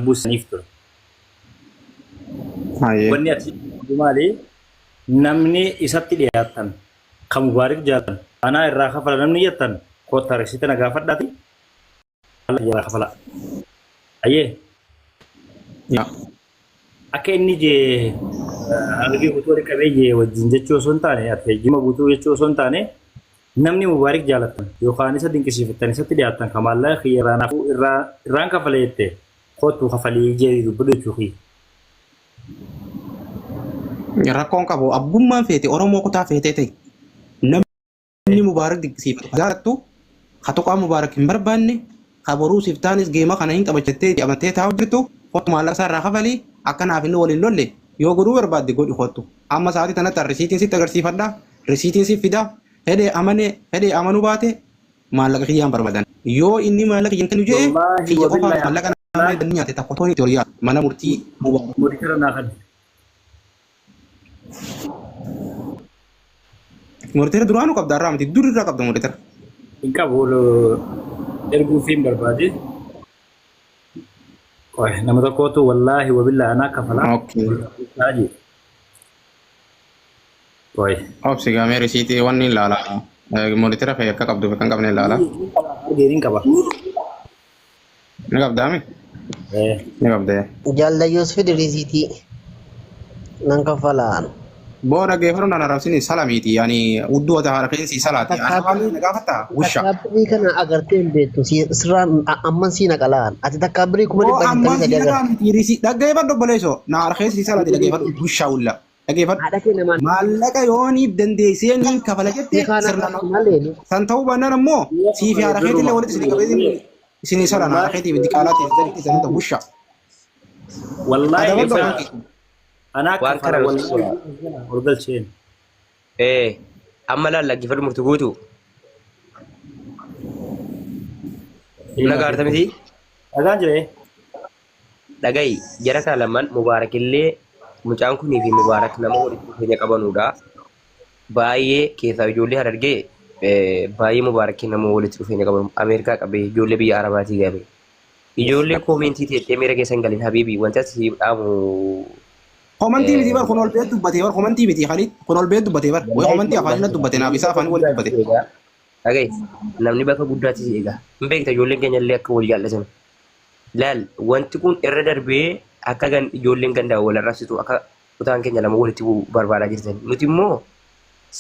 buusaniif ture. Hayyee. Wanni ati maali namni isatti dhiyaatan kan mubaarik jaatan anaa irraa kafala namni jettan kottaa reksite na gaafadhaati irraa kafala. Ayyee. Yaa. Akka inni jee argee guutuu qabee jee wajjin jechuu osoo hin taane ati jima guutuu jechuu osoo hin taane namni mubaarik jaalatan yookaan isa dinqisiifatan isatti dhiyaatan kan maallaqa xiyyaaraanaafuu irraan kafalee jettee kottuu kafalii jee dubbadhu jechuufi. Rakkoon qabu abbummaan feete Oromoo kutaa feetee ta'e namni mubaarak dinqisiifatu jaalattu katuqaa mubaarak hin barbaanne kaboruu siftaanis geema kana hin qabachattee amatee taa'u jirtu kottu maallaqa isaa irraa kafalii akkanaaf inni waliin lolle yoo godhuu barbaadde godhi kottu amma sa'aatii tanatti risiitiin sitti agarsiifadha risiitiin si fida hedee amanuu baate maallaqa kiyyaan barbaadan yoo inni maallaqa kiyyan kennu jedhee kiyya qofaa maallaqa namaa danni nyaate takka tooni itooriyaa mana murtii mubaarak. Murtii naa kan. Murtii duraanuu qabda irraa miti dur irraa qabda murtii. Hin qabu erguuf hin barbaade. Nama tokkotu wallaahi wabillaa anaa kafalaa. Okay. Obsi gaamee risiitii wanni ilaala. Murtii rafee akka qabdu kan qabne ilaala. Argeeriin qaba. Ni qabdaami? Ni qabdee. Jaallayyoos fidi risiitii nan kafalaan. Booda geeffaruun dhaan arrabsini salamiiti yaani uddoo wata harkeensi salaati. Ani gaafatta wusha. Takkaabbirii kana agartee hin beektu sirraan amman si naqalaan ati takkaabbirii kuma dhibba amman si naqalaan dhaggeeffadhu obboleessoo na harkeensi salaati dhaggeeffadhu wusha ulla dhaggeeffadhu maallaqa yooniif dandeessee niin kafala jettee sirnaan san ta'uu baannaan ammoo siifi harkeetti illee walitti isin qabeetiin isinii salaan harkeetiif diqaalaatiif isin ta'u wusha. Wallaahi أنا كفر والله شين إيه أما لا لا كيف المرتقوتو لا كارتم دي أذان جري لا جاي جرك لمن مبارك اللي مجانكني في مبارك نمو هني كبانودا باي كيف يجولي هرجع باي مبارك نمو ولد في هني كبان أمريكا كبي جولي بي عرباتي جابي يجولي كومنتي تي ميرا كيسنجالين حبيبي وانت تسيب أمو Komantii miti bar kun ol beetu dubbatee bar komantii miti Khalid kun ol beetu dubbatee bar way komantii afaan inni dubbate naaf isaa afaan wal dubbate. Dhagay namni bakka guddaatti si eega hin beekta ijoolleen keenya illee akka wal jaallatan laal wanti kun irra darbee akka ijoolleen gandaa wal arrabsitu akka kutaan keenya lama walitti barbaadaa jirtan nuti immoo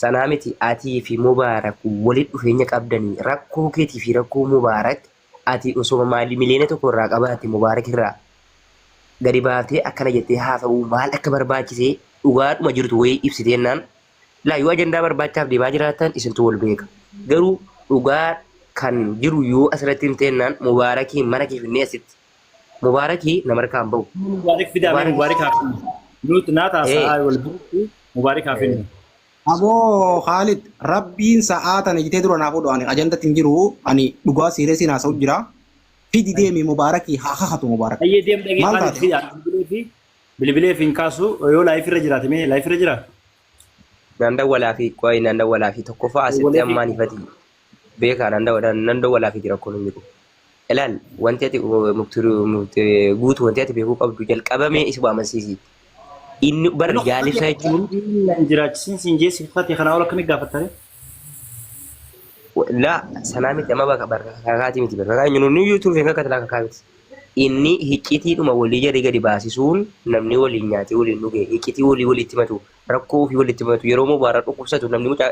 sanaa miti atii fi mubaarak walitti dhufeenya qabdanii rakkoo keetii fi rakkoo mubaarak ati osoo maalii miliyoona tokko irraa qabaate mubaarak irraa gadi baatee akkana jettee haasa'uu maal akka barbaachisee dhugaadhuma jirtu wayii ibsiteennaan laa yoo ajandaa barbaachaaf deemaa jiraatan isintu wal beeka garuu dhugaa kan jiru yoo asirratti hin teennaan mubaarakii mana keefinnee asitti mubaarakii nama harkaan bahu. Mubaarak fidaa mubaarak haafin nuti naata sa'aa wal buutu mubaarak haafin. Aboo Khalid rabbiin sa'aa tana jitee dura naaf oduu ani ajandatti hin jiru ani dhugaa sireesiin haasa'u jira. Fidi deemi mubaarakii haa hatu mubaarak. Ayyee deem dhagee bilbilee fi kaasu yoo laayif irra jiraate mee laayif irra jira. Nanda walaa fi qoy nanda walaa fi tokko fa'a asitti ammaan ifati beekaa nanda walaa fi jira kun jiru. Ilaal wanti ati guutuu wanti ati beekuu qabdu jalqabamee isi waamansiisi. Inni bar jaalisa jechuun jiraachisin siin jeesi fati kanaa ol akkamii gaafattare. La sanaa miti amma bakka barkaakaati miti barkaakaa nyuunni yuutuuf hin kakkatilaa kakkaabiti. Inni hiccitiidhuma walii jedhee gadi baasisuun namni waliin nyaatee waliin dhugee hiccitii walitti matu rakkoo ofii walitti matu yeroo mubaara dhukkubsatu namni mucaa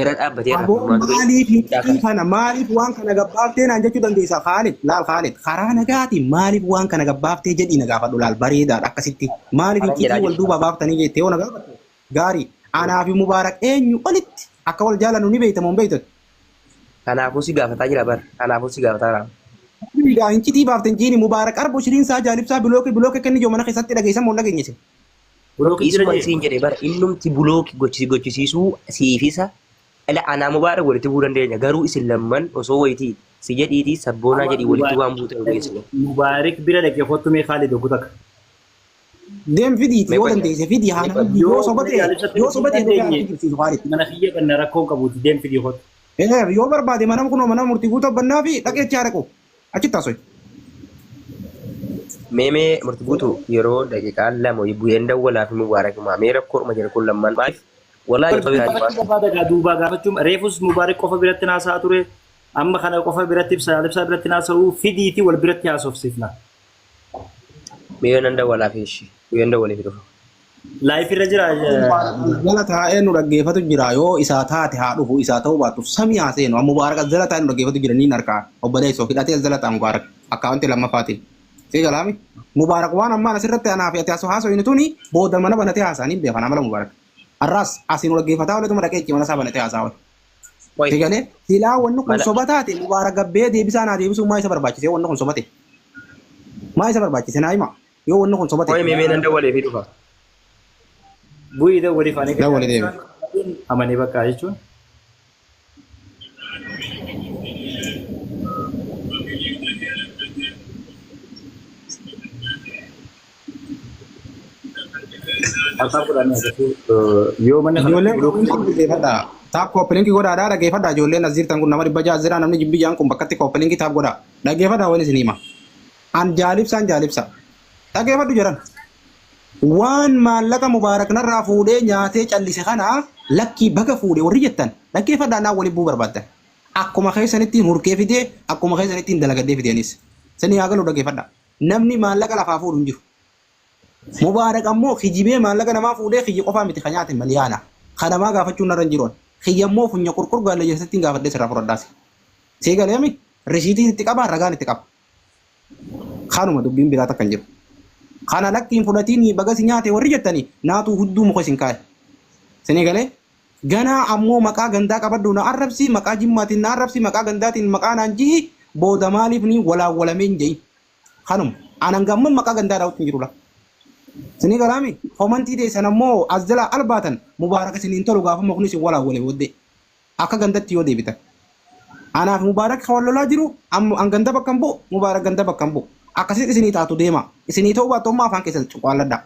irra dhaabbatee maaliif hiccitii kana maaliif waan kana gabbaaftee naan jechuu dandeessa Khalid laal Khalid karaa nagaatiin maaliif waan kana gabbaaftee jedhii na gaafadhu laal bareedaadha akkasitti maaliif hiccitii wal duuba baaftanii jettee yoo na gaafattu gaarii anaa fi mubaarak eenyu olitti akka wal jaalannu ni beeytamu hin beeytatu. Kanaafuu si gaafataa jira bar kanaafuu si gaafataa jira. Bigaa hincitii baaftan jiini mubaarak arbo shiriin saa jaalibsaa bilooke kenni joo mana keessatti dhageessan moo dhageenyese. Isuma isiin jedhee bara innumti bulooki gochisiisuu siifisa ala anaa mubaarak walitti bu'uu dandeenya garuu isin lamman osoo wayitii si jedhiitii sabboonaa jedhii walitti waan buutan ogeessu. Mubaarak bira dhaqee fottumee Khalid ogu takka. Deem fidiiti yoo dandeesse fidii haana yoo sobatee mana kiyya ganna rakkoon qabuuti deem fidii hotu. Yoo barbaade mana murtii guutuu bannaa fi dhaqee chaaraqu achitti taasoo. Mee murti buutu yeroo daqiiqaa lama bu'een dawwalaaf mubaarak maamee rakkoo jira kun lammaan maaliif walaa duubaa gaafachuun reefus mubaarak qofa biratti naasaa ture amma kana qofa biratti ibsaa biratti naasa'uu fidiiti wal biratti haasofsiifna. Mee nan dawwalaaf ishee bu'een dawwaleef dhufa. Laayif irra jira. Jala taa'ee nu dhaggeeffatu jira yoo isaa taate haa dhufu isaa ta'uu baatu samii haa seenu mubaarak as jala taa'ee nu dhaggeeffatu jira niin harkaa obboleessoo hidhatee as jala ta'a mubaarak akkaawwantii lammaffaatiin. Segalami mubaarak waan ammaan asirratti anaa fi ati asoo haasoo inni tuni booda mana banatee haasa'anii beekan amala mubaarak. Arraas asiin ol dhaggeeffataa oletuma dhaqee ichi mana isaa banatee haasa'aa. Segalee silaa wanni kun soba taate mubaarak gabbee deebisaa naa deebisuun maa isa barbaachise wanni kun sobate. Maa isa barbaachise naa hima yoo wanni kun sobate. Mee nan dawwalee fi dhufa. Bu'ii dawwalee faanii. Dawwalee deebi. Amanee bakka jechuun. Yoo mana kana taap kooppilinki godhaadhaa dhaggeeffadhaa ijoolleen as jirtan kun nama dhibba ja'a jira namni jibbiyaan kun bakkatti kooppilinki taap godhaa dhaggeeffadhaa wani isin hima an jaalibsaan jaalibsa dhaggeeffadhu jedhan waan maallaqa mubaarak narraa fuudhee nyaatee callise kana lakkii baga fuudhee warri jettan dhaggeeffadhaa naa waliin buu barbaaddan akkuma keessanittiin hurkee fidee akkuma keessanittiin dalagadee fideenis sanii haa galu dhaggeeffadhaa namni maallaqa lafaa fuudhu hin jiru. Mubaarak ammoo kijibee maallaqa namaa fuudhee kiyya qofaa miti kanyaate maliyaana kanamaa gaafachuun narra hin jiroon kiyya ammoo funya qurqur gaalla jeesatti gaafadhee sirraa fudhadhaas seegaleemi risiitiin itti qaba ragaan itti qaba kanuma dubbiin biraa takkan jiru kana lakkiin fudhatiin bagas nyaate warri jettanii naatu hudduu muka isin kaa'e senegalee ganaa ammoo maqaa gandaa qabaddu na arrabsi maqaa jimmaatiin na arrabsi maqaa gandaatiin maqaa naan jihi booda maaliif ni walaawwalamee hin jehin kanuma anan gamman maqaa gandaa daawutti hin jirula. Sini galami komantii dee sana ammoo as jala albaatan mubaarak isiniin tolu gaafama kunis walaa wale booddee akka gandatti yoo deebitan. Anaaf mubaarak hawallolaa jiru an ganda bakka hin bu'u mubaarak ganda bakka hin bu'u akkasitti isinii taatu deema isinii ta'uu baattu ammoo afaan keessatti cuqaalladha.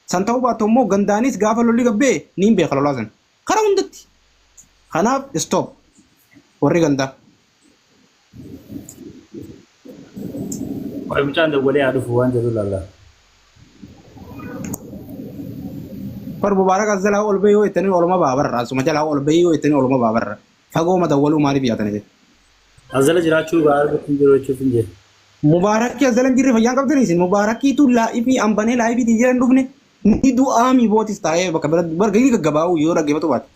San ta'uu baattu ammoo gandaanis gaafa lolli gabbee niin beeka lolaa san kara hundatti. Kanaaf stop warri gandaa. Mucaan dawwalee haa dhufu waan jedhu lallaa. Par mubaarak as jalaa ol bahee yoo ittanii olma baabarra asuma jalaa ol bahee yoo ittanii olma baabarra fagoo madawwaluu maaliif yaatanii as jala jiraachuu baay'ee jiru jechuuf hin jedhu. Mubaarakii as jala hin jirre fayyaan qabdanii isin mubaarakiitu laa'ifii ambanee laa'ifii jiran dhufne ni du'aamii bootis taa'ee bakka barganii gaggabaa'u yoo dhaggeeffatu baate.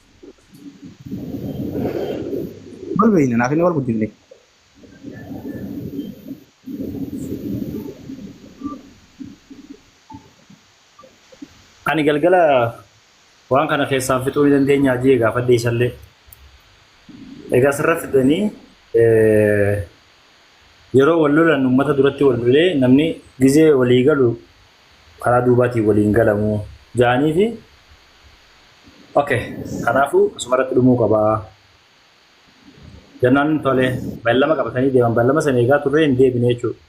Wal beeyna naaf inni wal guddifne. Ani galgala waan kana keessaan fixuu ni dandeenya ajee gaafadhe isallee. Egaa asirra fidanii yeroo wal lolan uummata duratti wal lolee namni gizee walii galu karaa duubaatiin waliin galamu jaanii fi okay kanaafuu asumarratti dhumuu qabaa. Jannaan tole beellama qabatanii deeman beellama sana eegaa turre hin deebine jechuudha.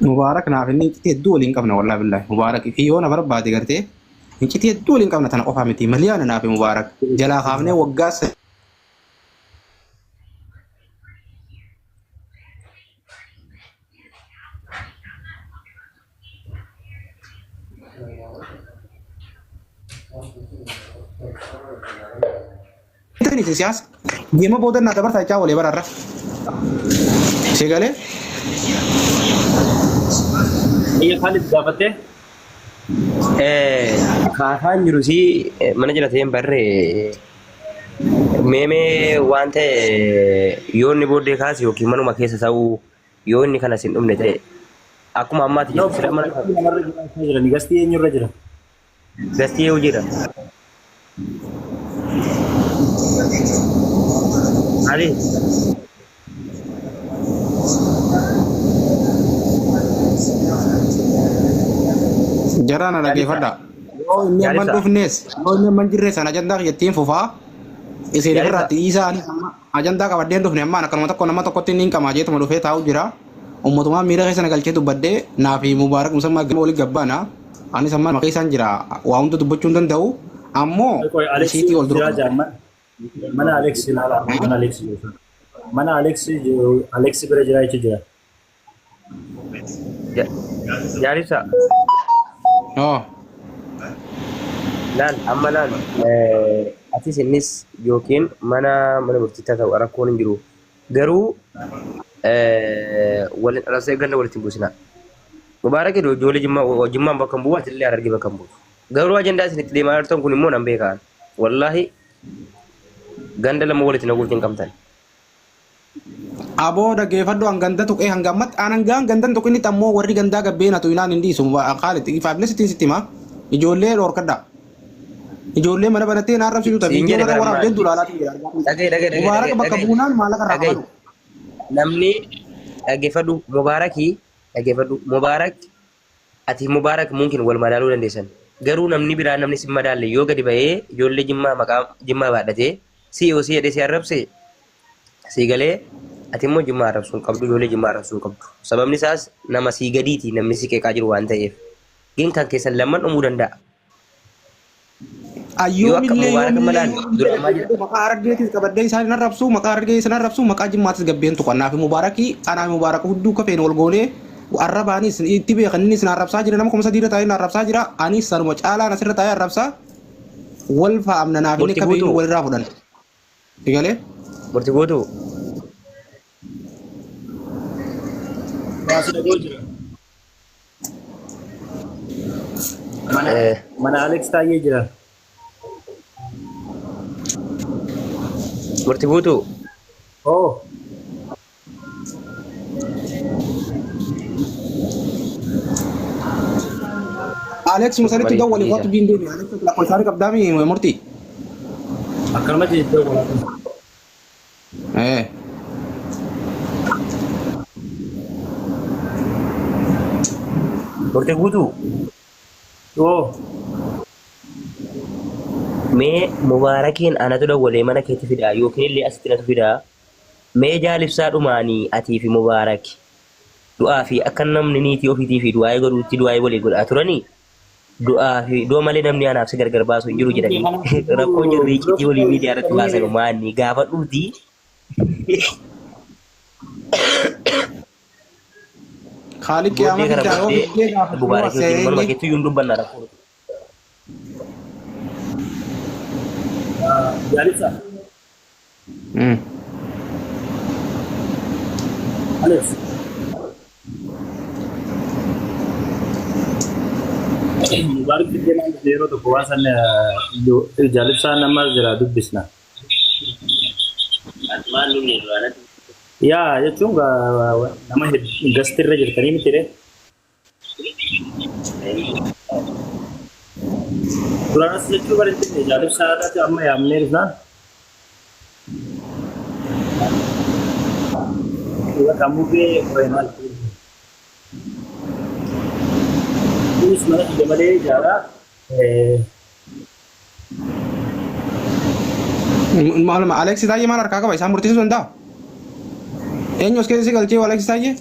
Mubaarak naaf inni itti hedduu waliin qabna wallaahi billaahi mubaarak fi yoo na barbaade gartee itti hedduu waliin qabna tana qofaa miti maliyaana naaf mubaarak jalaa kaafnee waggaa Ini sias, dia mau bodoh nak dapat saja oleh barara. Segala. Iya Khalid dapatnya? Kaafaan jiru sii mana jirateen barree meeme waan ta'e yoo inni booddee kaase yookiin manuma keessa ta'uu yoo inni kanas hin dhumne ta'e akkuma ammaati jedhu sira mana jira ni gastii eenyurra jira? Gastii yoo jira. Ali. Jarana lagi fada. Oh ini aman dufnes. Oh ini aman jirre sana ajanda yatim fufa. Isi berarti isa ni sama ajanda ka badde dufne amma akan mata kona mata kotin ning kama je to dufe tahu jira. Umutuma mira ke sana galche tu badde nafi mubarak musamma goli gabbana. Ani sama makai san jira. Wa untu tu bocun dan tahu. Ammo Siti ol dulu. mana Alex ilaala mana Alex jechuudha. Mana Alex bira jira jechuudha. Jaalisa Oh. laal amma laal atis innis yookiin mana murtiitti ta'u rakkoon hin jiru garuu waliin dhalasee ganda walitti buusina. Mubaarak ijoollee jimmaan bakka bu'u ati illee argee bakka bu'u. Garuu ajandaa isinitti deemaa jirtan kun immoo nan beekan. Wallaahi ganda lama walitti naguutti hin qabtan. Aboo dhaggeeffadhu hanganda tuqee hangammat aanangaan gandan tokko inni ammoo warri gandaa gabbeenatu inaan hin dhiisu qaalitti ifaafne sittiin sitti himaa ijoollee dhorkadha. Ijoollee mana banattee naan rabsitu tabii ijoollee kana waraabdeen dulaalaa jira. Mubaarak bakka buunaan maallaqa irraa qabalu. Namni dhaggeeffadhu Mubaarak ati Mubaarak mungkin wal madaaluu dandeessan. Garuu namni biraa namni si madaalle yoo gadi ba'ee ijoollee jimmaa baadhatee si jedhee si arrabse si galee ati immoo jimmaa arrabsuun qabdu ijoollee jimmaa arrabsuun qabdu. Sababni isaas nama si gadiiti namni si qeeqaa jiru waan ta'eef. Gin kan keessan lamman dhumuu danda'a. Ayyoomillee maqaa argeetis qabaddee isaan arrabsu maqaa argee isaan arrabsu maqaa jimmaatis gabbeen tuqannaa fi Mubaarakii anaa Mubaarak hudduu kafeen wal goonee arrabaanis itti beekan inni isin arrabsaa jira nama kuma sadiirra taa'ee arrabsaa jira anis sanuma caalaan asirra taa'ee arrabsaa wal faamna naaf inni kafeen walirraa fudhan. Egalee? Murtii gootu. Mana Alex taa'ee jira. Murtii gootu. Oh. Alex musalitti dawwali waqtu biin deebi Alex la qoysaari qabdaami murtii. Akkanumatti jettee walaata. Murtii gootu. Oh. Mee Mubaarakiin anatu dawwalee mana keetti fidaa yookiin illee asitti natu fidaa. Mee jaalibsaa dhumaanii atii fi Mubaarak du'aa fi akka namni niitii ofiitii fi du'aa godhuutti du'aa walii godhaa turanii du'aa fi du'a malee namni anaaf si gargar baasu hin jiru jedhanii rakkoon jiru riiqitii walii miidiyaa irratti baasan maanni gaafa dhuuti. Khaalid qiyaamaa fi qiyaamaa Mubaarak yookiin manuma keetti yuun dubbanna rakkoo. Jaalisa. Alex. Mubaarak jechuun yeroo tokko waan san jaalibsaa nama jira dubbisna. Yaa jechuun nama gastirra jirtanii miti ree. Duraanas jechuu bareedinni jaalibsaa irratti amma yaamnee dhufnaan. Kamu be renal. Ini sebenarnya sudah mulai jarak. Malam Alex tadi mana kakak baik samur tisu entah. Enyos kesi sih kalau Alex tadi.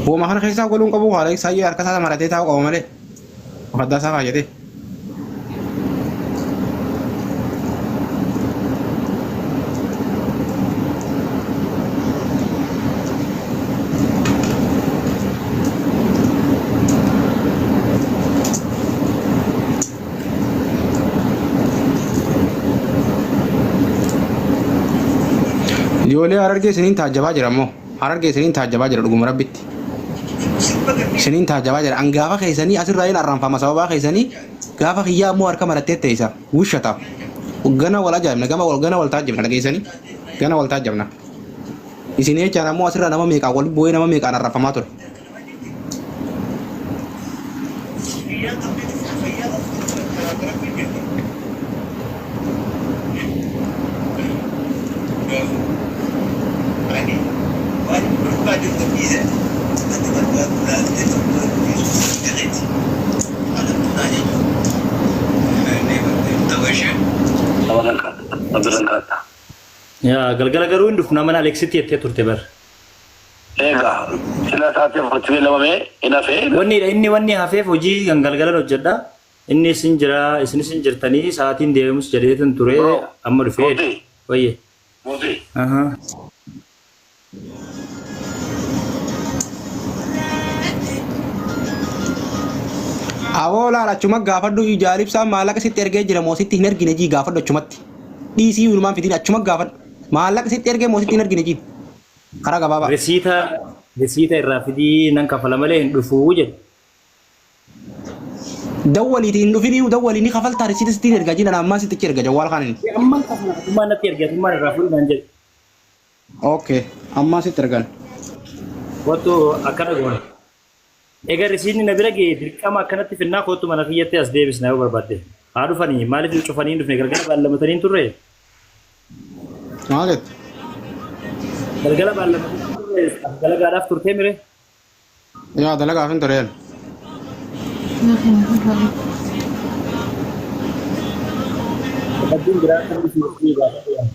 Buat makan kisah gulung kabu Alex saya harga sana marah tahu kau mana. Makan dasar aja deh. Ijoollee Harargee isiniin taajjabaa jira ammoo Harargee isiniin taajjabaa jira dhuguma rabbitti isiniin taajjabaa jira an gaafa keessanii asirraa hin arraanfama sababaa keessanii gaafa kiyyaa ammoo harka marattee teessa wushata gana wal ajaa'ibna gana wal taajjabna dhageessanii gana wal taajjabna isin jechaan ammoo asirraa nama meeqaan wal bu'ee nama meeqaan arraanfamaa ture. Ya, galgala garuu hin dhufna mana Alexitti jettee turte bar. egaa sila taatee furtee lamamee hin hafee wanni hafeef hojii galgalan hojjedha. Inni isin jira isinis hin jirtanii sa'aatiin deemus jedheetin ture amma dhufee. Wayye. mootii. Awoo laala achuma gaafadhu jaalibsaan maallaqa sitti ergee jira moo sitti hin ergine jii gaafadhu achumatti. Dhiisii walumaan fitiin achuma gaafadhu. Maallaqa sitti ergee moo sitti hin ergine jii. Karaa gabaabaa. Resiita irraa fidii nan kafala malee hin dhufuu jedhu. Dawwaliiti hin dhufinii dawwaliini kafaltaa resiita sitti hin ergaa jii nana ammaa sitti erga jawwaal kaaniin. Ammaan kafala ammaan natti ergaa ammaan irraa fuudhan jedhu. Okay ammaa sitti ergan. Wattu akkana goone. Egaa resiinni na bira ga'e dirqama akkanatti finnaa kootu mana kiyyattee as deebisnaa yoo barbaadde. Haa dhufanii maaliif cufanii hin dhufne galgala baallamatanii turre? Maaliif? Galgala baallamatanii turre dalagaadhaaf turtee mire? Yaa dalagaaf hin tureen. Abdiin biraa kan dhufee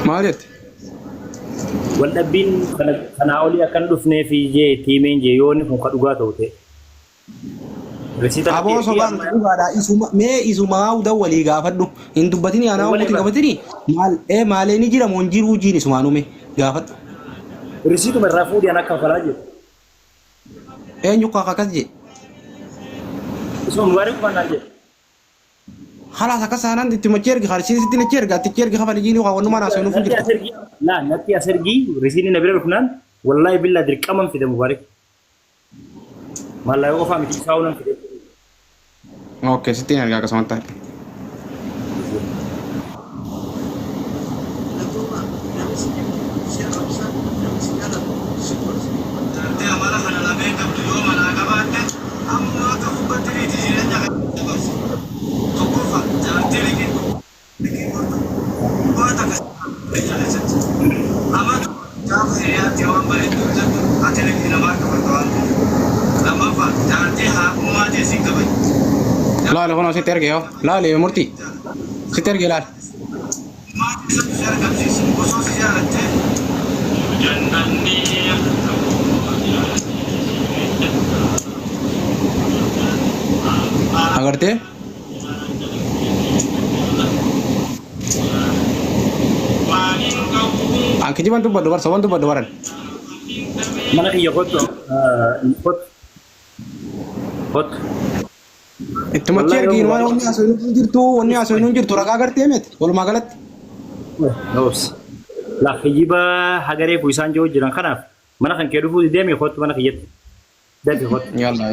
Maaliif? Waldhabbiin kanaa olii akkan dhufnee fi jee tiimeen jee yoonni kun ka dhugaa ta'u ta'e. Aboo sobaan dhugaadhaa mee isumaa dawwalii gaafadhu hin dubbatini aanaa umuuti qabatini maalee ni jira moo hin jiru jiin isumaanume gaafadhu. Risiituma irraa fuudhii an akka kafalaa jiru. Eenyu akkas jee? Isuma mubaarii kufannaan jedhe. Halas akka saanaan itti machi ergi harisiin sitti nachi erga atichi ergi kafali jiini waa wannumaa naasoo nuuf jirta. Laa natti as ergii risiinni na bira dhufnaan wallaahi billaa dirqaman fide mubaarik. Maallaa yoo qofaa miti isaa unan fide. Okay sittiin ergaa akkasuma ta'e. Laale kono sitti erge yoo laale murtii sitti erge laale. Agartee? Anki jiban dubbadhu bar soban dubbadhu baran. Mana kiyya kottu kottu. Ittuma ergi waan wanni asoo hin jirtu ragaa agartee miti walumaa galatti. Noos. Laa kiyyiba hagaree ku isaan jiru jiran kanaaf mana kan kee dhufuu deemee kottu mana kiyyatti. Deebi kottu. Yalla.